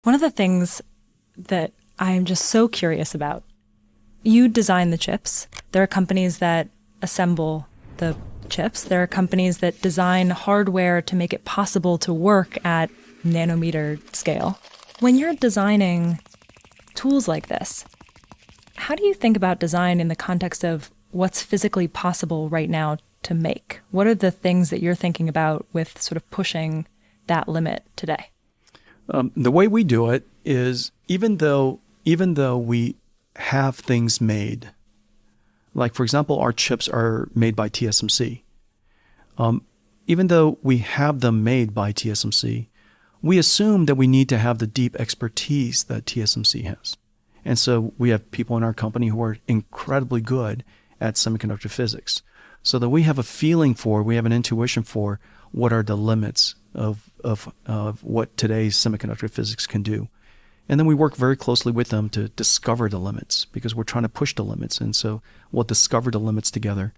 One of the things that I am just so curious about, you design the chips. There are companies that assemble the chips. There are companies that design hardware to make it possible to work at nanometer scale. When you're designing tools like this, how do you think about design in the context of what's physically possible right now to make? What are the things that you're thinking about with sort of pushing that limit today? The way we do it is even though we have things made, like for example, our chips are made by TSMC. Even though we have them made by TSMC, we assume that we need to have the deep expertise that TSMC has. And so we have people in our company who are incredibly good at semiconductor physics, so that we have a feeling for, we have an intuition for what are the limits of what today's semiconductor physics can do. And then we work very closely with them to discover the limits, because we're trying to push the limits. And so we'll discover the limits together.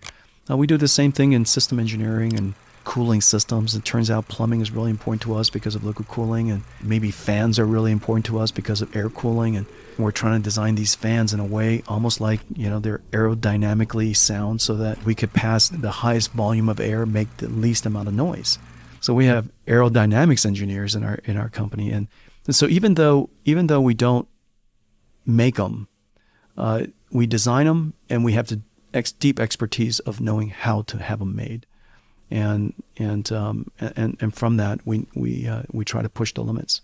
We do the same thing in system engineering and cooling systems. It turns out plumbing is really important to us because of liquid cooling, and maybe fans are really important to us because of air cooling. And we're trying to design these fans in a way almost like, they're aerodynamically sound so that we could pass the highest volume of air, make the least amount of noise. So we have aerodynamics engineers in our company. And so even though we don't make them, we design them, and we have the deep expertise of knowing how to have them made. And from that, we try to push the limits.